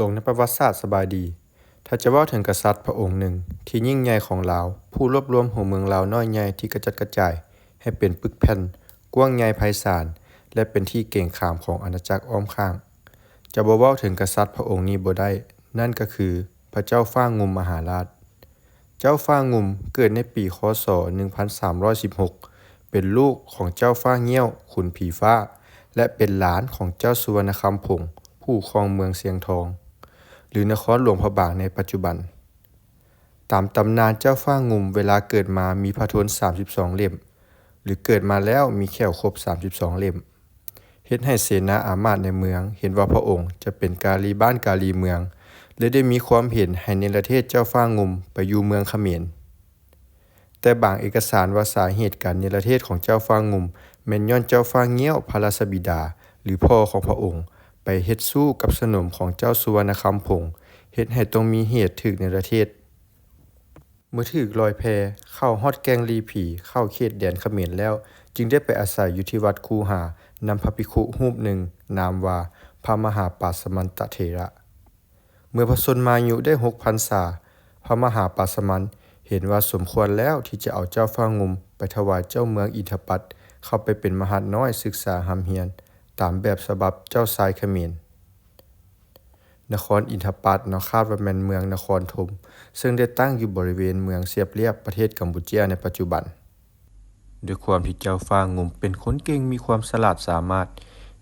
ลงในประวัติศาสตร์สบายดีถ้าจะเว้าถึงกษัตริย์พระองค์หนึ่งที่ยิ่งใหญ่ของลาวผู้รวบรวมหัวเมืองลาวน้อยใหญ่ที่กระจัดกระจายให้เป็นปึกแผ่นกว้างใหญ่ไพศาลและเป็นที่เก่งขามของอาณาจักรอ้อมข้างจะบ่เว้าถึงกษัตริย์พระองค์นี้บ่ได้นั่นก็คือพระเจ้าฟ้างุมมหาราชเจ้าฟ้างุมเกิดในปีคศ1316เป็นลูกของเจ้าฟ้าเงี้ยวขุนผีฟ้าและเป็นหลานของเจ้าสุวรรณคำพงศ์ผู้ครองเมืองเสียงทองหรือนครหลวงพระบางในปัจจุบันตามตำนานเจ้าฟ้างุมเวลาเกิดมามีพระทน32เล่มหรือเกิดมาแล้วมีแขวครบ32เล่มเฮ็ดให้เสนาอามาตย์ในเมืองเห็นว่าพระองค์จะเป็นกาลีบ้านกาลีเมืองเลยได้มีความเห็นให้เนรเทศเจ้าฟ้างุมไปอยู่เมืองเขมรแต่บางเอกสารว่าสาเหตุการเนรเทศของเจ้าฟ้างุมแม่นย้อนเจ้าฟ้าเงี้ยวพระราชบิดาหรือพ่อของพระองค์ไปเฮ็ดสู้กับสนมของเจ้าสุวรรณคำพงศ์เฮ็ดให้ต้องมีเหตุถึกเนรเทศเมื่อถึกลอยแพเข้าฮอดแกงลีผีเข้าเขตแดนเขมรแล้วจึงได้ไปอาศัยอยู่ที่วัดคูหานำพระภิกขุรูปหนึ่งนามว่าพระมหาปาสมันตเถระเมื่อพระชนมายุได้6พรรษาพระมหาปาสมันเห็นว่าสมควรแล้วที่จะเอาเจ้าฟ้างุมไปถวายเจ้าเมืองอินทปัตเข้าไปเป็นมหาดน้อยศึกษาหำเฮียนตามแบบฉบับเจ้าชายเขมรนครอินทปัตคาดว่าแม่นเมืองนครธมซึ่งได้ตั้งอยู่บริเวณเมืองเสียบเรียบประเทศกัมพูเชียในปัจจุบันด้วยความที่เจ้าฟ้างุมเป็นคนเก่งมีความฉลาดสามารถ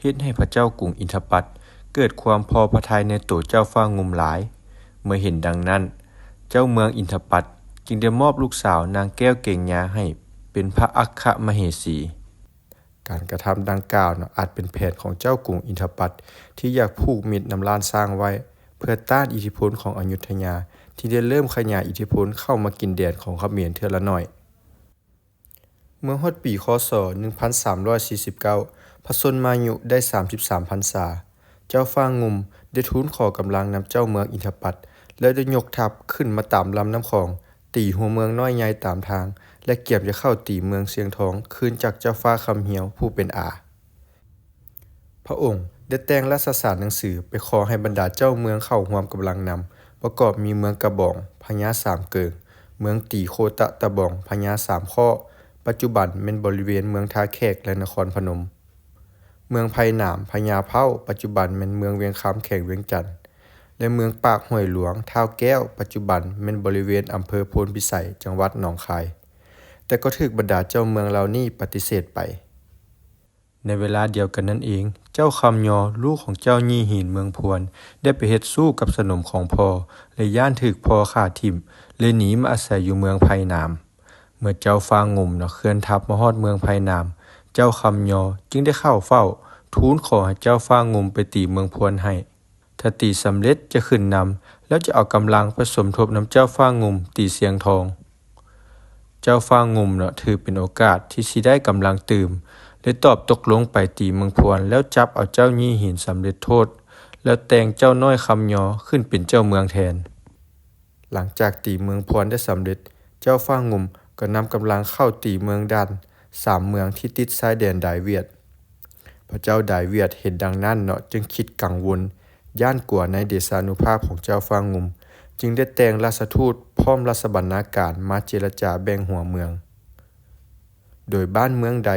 เฮ็ดให้พระเจ้ากรุงอินทปัตเกิดความพอพระทัยในตัวเจ้าฟ้างุมหลายเมื่อเห็นดังนั้นเจ้าเมืองอินทปัตจึงได้มอบลูกสาวนางแก้วเก่งยาให้เป็นพระอัครมเหสีการกระทำดังกล่าวอาจเป็นแผนของเจ้ากรุงอินทปัตที่อยากผูกมิตรนำล้านสร้างไว้เพื่อต้านอิทธิพลของอยุธยาที่ได้เริ่มขยายอิทธิพลเข้ามากินแดนของเขมรเทื่อละน้อยเมื่อฮอดปีคศ1349พระชนมายุได้33พรรษาเจ้าฟ้างุมได้ทูลขอกำลังนำเจ้าเมืองอินทปัตและได้ยกทัพขึ้นมาตามลำน้ำคลองตีหัวเมืองน้อยใหญ่ตามทางและเกียบจะเข้าตีเมืองเสียงทองคืนจากเจ้าฟ้าคำเหียวผู้เป็นอาพระองค์ได้แต่งราชสารหนังสือไปขอให้บรรดาเจ้าเมืองเข้าร่วมกำลังนำประกอบมีเมืองกระบองพญา3เกิงเมืองตีโคตะตะบองพญา3ข้อปัจจุบันเป็นบริเวณเมืองท่าแขกและนครพนมเมืองไผ่หนามพญาเผ่าปัจจุบันเป็นเมืองเวียงคำแขกเวียงจันทน์และเมืองปากห้วยหลวงท่าวแก้วปัจจุบันเป็นบริเวณอำเภอโพนพิสัยจังหวัดหนองคายแต่ก็ถูกบรรดาเจ้าเมืองเหล่านี้ปฏิเสธไปในเวลาเดียวกันนั้นเองเจ้าคำยอลูกของเจ้ายี่หินเมืองพวนได้ไปเฮ็ดสู้กับสนมของพ่อและย่านถูกพ่อฆ่าทิ่มเลยหนีมาอาศัยอยู่เมืองไผ่หนามเมื่อเจ้าฟ้างุมเคลื่อนทัพมาฮอดเมืองไผ่หนามเจ้าคำยอจึงได้เข้าเฝ้าทูลขอให้เจ้าฟ้างุมไปตีเมืองพวนให้ถ้าตีสำเร็จจะขึ้นนำแล้วจะเอากำลังไปสมทบนำเจ้าฟ้างุมตีเสียงทองเจ้าฟ้างุมถือเป็นโอกาสที่สิได้กำลังตื่มเลยตอบตกลงไปตีเมืองพวนแล้วจับเอาเจ้ายี่หินสำเร็จโทษแล้วแต่งเจ้าน้อยคำยอขึ้นเป็นเจ้าเมืองแทนหลังจากตีเมืองพวนได้สำเร็จเจ้าฟ้างุมก็นำกำลังเข้าตีเมืองดัน3เมืองที่ติดชายแดนดายเวียดพระเจ้าดายเวียดเห็นดังนั้นจึงคิดกังวลย่านกลัวในเดชานุภาพของเจ้าฟ้างุมจึงได้แต่งราชทูตพร้อมราชบรรณาการมาเจรจาแบ่งหัวเมืองโดยบ้านเมืองใด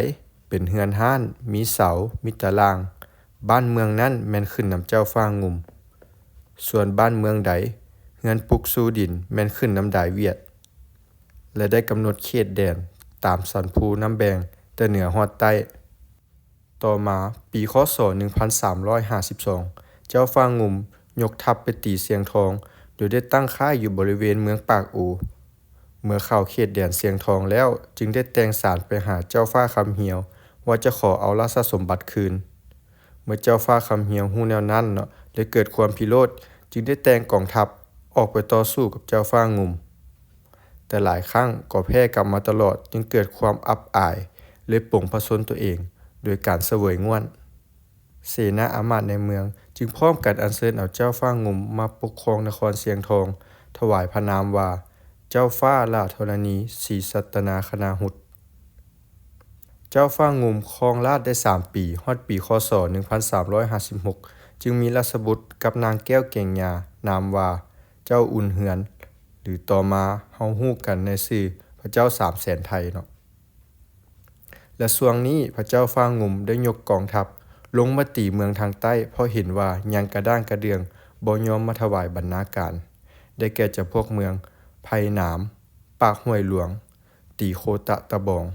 เป็นเฮือนห้านมีเสามีตารางบ้านเมืองนั้นแม่นขึ้นนำเจ้าฟ้างุมส่วนบ้านเมืองใดเฮือนปุกสู่ดินแม่นขึ้นนำดายเวียดและได้กำหนดเขตแดนตามสันภูน้ำแบงแต่เหนือฮอดใต้ต่อมาปีคศ1352เจ้าฟ้างุมยกทัพไปตีเสียงทองโดยได้ตั้งค่ายอยู่บริเวณเมืองปากอูเมื่อเข้าเขตแดนเสียงทองแล้วจึงได้แต่งสารไปหาเจ้าฟ้าคำเหียวว่าจะขอเอาราชสมบัติคืนเมื่อเจ้าฟ้าคำเหียวฮู้แนวนั้นเลยเกิดความพิโรธจึงได้แต่งกองทัพออกไปต่อสู้กับเจ้าฟ้างุมแต่หลายครั้งก็แพ้กลับมาตลอดจึงเกิดความอับอายเลยปลงพระชนตัวเองโดยการเสวยง่วนเสนาอามาตย์ในเมืองจึงพร้อมกันอัญเชิญเอาเจ้าฟ้างุมมาปกครองนครเสียงทองถวายพระนามว่าเจ้าฟ้าราชธรณีศรีสัตนาคนาหุตเจ้าฟ้างุมครองราชย์ได้3ปีฮอดปีคศ1356 จึงมีราชบุตรกับนางแก้วเก่งยานามว่าเจ้าอุ่นเหือนหรือต่อมาเฮาฮู้กันในชื่อพระเจ้า300,000ไทยเนาะและช่วงนี้พระเจ้าฟ้างุมได้ยกกองทัพลงมาตีเมืองทางใต้เพราะเห็นว่ายังกระด้างกระเดืองบ่ยอมมาถวายบรรณาการได้แก่จะพวกเมืองไผ่หนามปากห้วยหลวงตีโคตะตะบอง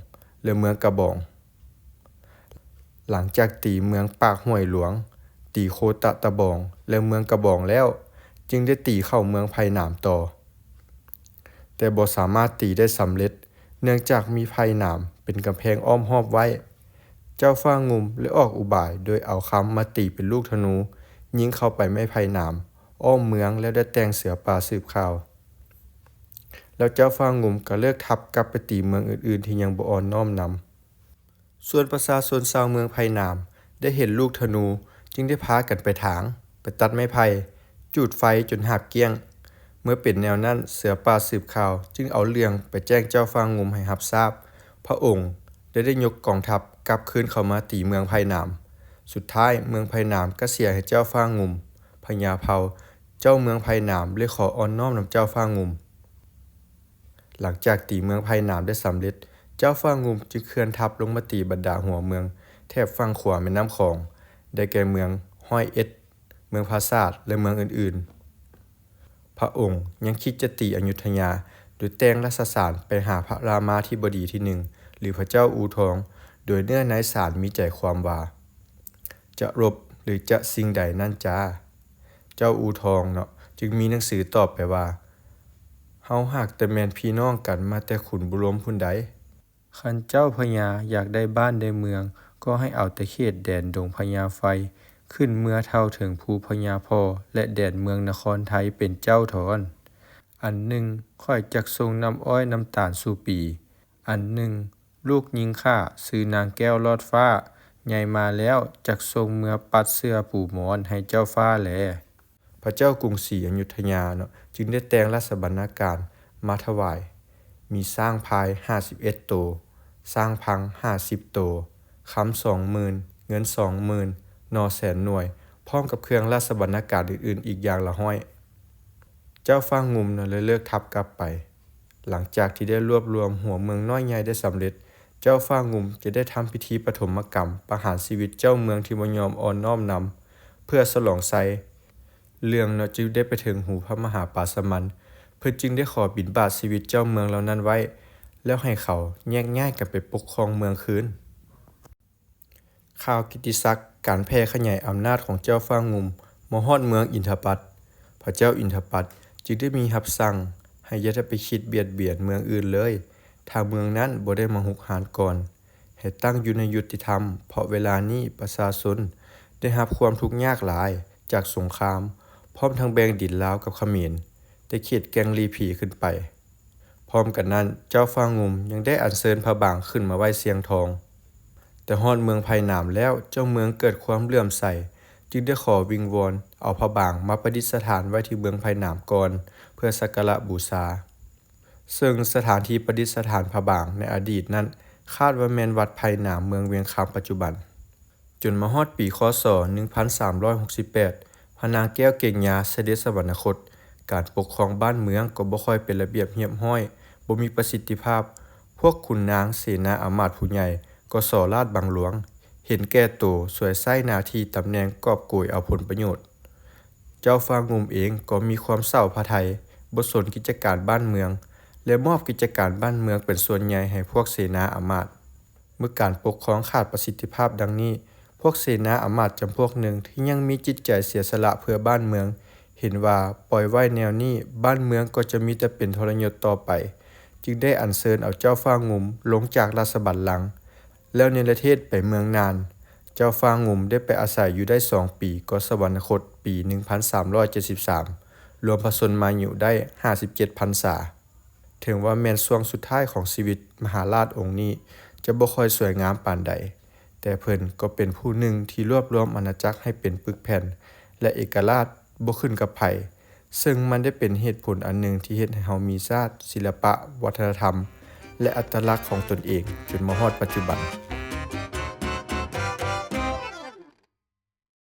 และเมืองกระบองหลังจากตีเมืองปากห้วยหลวงตีโคตะตะบองและเมืองกระบองแล้วจึงได้ตีเข้าเมืองไผ่หนามต่อแต่บ่สามารถตีได้สำเร็จเนื่องจากมีไผ่หนามเป็นกำแพงอ้อมรอบไว้เจ้าฟ้างุมเลยออกอุบายโดยเอาคำมาตีเป็นลูกธนูยิงเข้าไปไม่ไผ่หนามอ้อมเมืองแล้วได้แต่งเสือป่าสืบข่าวแล้วเจ้าฟ้างุมก็เลิกทัพกลับไปตีเมืองอื่นๆที่ยังบ่อ่อนน้อมนำส่วนประชาชนชาวเมืองไผ่หนามได้เห็นลูกธนูจึงได้พากันไปถางไปตัดไม้ไผ่จุดไฟจนหาบเกลี้ยงเมื่อเป็นแนวนั้นเสือป่าสืบข่าวจึงเอาเรื่องไปแจ้งเจ้าฟ้างุมให้รับทราบพระองค์ได้ยกกองทัพกลับคืนเข้ามาตีเมืองไผ่หนามสุดท้ายเมืองไผ่หนามก็เสียให้เจ้าฟ้างุมพญาเผาเจ้าเมืองไผ่หนามเลยขออ่อนน้อมนำเจ้าฟ้างุมหลังจากตีเมืองไผ่หนามได้สำเร็จเจ้าฟ้างุมจึงเคลื่อนทัพลงมาตีบรรดาหัวเมืองแถบฝั่งขวาแม่น้ำคองได้แก่เมืองห้อยเอ็ดเมืองพาสาทและเมืองอื่นๆพระองค์ยังคิดจะตีอยุธยาโดยแต่งราชสารไปหาพระรามาธิบดีที่หนึ่งหรือพระเจ้าอูทองโดยเนื้อในสารมีใจความว่าจะรบหรือจะสิ่งใดนั่นจ้าเจ้าอูทองเนาะจึงมีหนังสือตอบไปว่าเฮาหากแต่แม่นพี่น้องกันมาแต่ขุนบุรมพุ่นใดคันเจ้าพญาอยากได้บ้านได้เมืองก็ให้เอาแต่เขตแดนดงพญาไฟขึ้นเมื่อเท่าถึงภูพญาพอและแดนเมืองนครไทยเป็นเจ้าถอนอันหนึ่งค่อยจักทรงน้ำอ้อยน้ำตาลสู่ปีอันหนึ่งลูกยิงข้าซื้อนางแก้วลอดฟ้าใหญ่มาแล้วจักทรงเมื่อปัดเสื้อปูหมอนให้เจ้าฟ้าแลพระเจ้ากรุงศรีอยุธยาเนาะจึงได้แต่งราชบรรณาการมาถวายมีสร้างพาย51ตัวสร้างพัง50ตัวคำ20,000เงิน20,000นอแสนหน่วยพร้อมกับเครื่องราชบรรณาการอื่นๆอีกอย่างละห้อยเจ้าฟ้างุมเลยเลิกทัพกลับไปหลังจากที่ได้รวบรวมหัวเมืองน้อยใหญ่ได้สำเร็จเจ้าฟ้างุมจะได้ทำพิธีปฐมกรรมประหารชีวิตเจ้าเมืองที่บ่ยอมอ่อนน้อมนำเพื่อฉลองไซเรื่องเนาะจึงได้ไปถึงหูพระมหาปาสมันเพื่อจึงได้ขอบิณฑบาตชีวิตเจ้าเมืองเหล่านั้นไว้แล้วให้เขาแยกย้ายกันไปปกครองเมืองคืนข่าวกิตติศักดิ์การแพร่ขยายอำนาจของเจ้าฟ้างุมมาฮอดเมืองอินทปัตพระเจ้าอินทปัตจึงได้มีรับสั่งให้อย่าได้ไปคิดเบียดเบียนเมืองอื่นเลยถ้าเมืองนั้นบ่ได้มาหุกหารก่อนให้ตั้งอยู่ในยุติธรรมเพราะเวลานี้ประชาชนได้รับความทุกข์ยากหลายจากสงครามพร้อมทั้งแบ่งดินลาวกับเขมรได้เขตแกงลีผีขึ้นไปพร้อมกันนั้นเจ้าฟ้างุมยังได้อัญเชิญพระบางขึ้นมาไว้เสียงทองแต่ฮอดเมืองไผ่หนามแล้วเจ้าเมืองเกิดความเลื่อมใสจึงได้ขอวิงวอนเอาพระบางมาประดิษฐานไว้ที่เมืองไผ่หนามก่อนเพื่อสักการะบูชาซึ่งสถานที่ประดิษฐานพระบางในอดีตนั้นคาดว่าแม่นวัดไผ่หนามเมืองเวียงคำปัจจุบันจนมาฮอดปีคศ1368พระนางแก้วเก่งยาเสด็จสวรรคตการปกครองบ้านเมืองก็บ่ค่อยเป็นระเบียบเรียบร้อยบ่มีประสิทธิภาพพวกขุนนางเสนาอำมาตย์ผู้ใหญ่ก็ส่อราชบังหลวงเห็นแก่ตัวสวยไส้หน้าที่ตำแหน่งกอบโกยเอาผลประโยชน์เจ้าฟ้างุมเองก็มีความเศร้าพระทัยบ่สนกิจการบ้านเมืองและมอบกิจการบ้านเมืองเป็นส่วนใหญ่ให้พวกเสนาอำมาตย์เมื่อการปกครองขาดประสิทธิภาพดังนี้พวกเสนาอำมาตย์จำพวกหนึ่งที่ยังมีจิตใจเสียสละเพื่อบ้านเมืองเห็นว่าปล่อยไว้แนวนี้บ้านเมืองก็จะมีแต่เป็นทรยศต่อไปจึงได้อัญเชิญเอาเจ้าฟ้างุมลงจากราชบัลลังก์แล้วเนรเทศไปเมืองนานเจ้าฟ้างุมได้ไปอาศัยอยู่ได้2 ปีก็สวรรคตปี1373รวมพระชนมายุได้57พรรษาถึงว่าแม้นช่วงสุดท้ายของชีวิตมหาราชองค์นี้จะบ่ค่อยสวยงามปานใดแต่เพิ่นก็เป็นผู้หนึ่งที่รวบรวมอาณาจักรให้เป็นปึกแผ่นและเอกราชบ่ขึ้นกับไผซึ่งมันได้เป็นเหตุผลอันหนึ่งที่เฮ็ดให้เฮามีชาติศิลปะวัฒนธรรมและอัตลักษณ์ของตนเองจนมาฮอดปัจจุบัน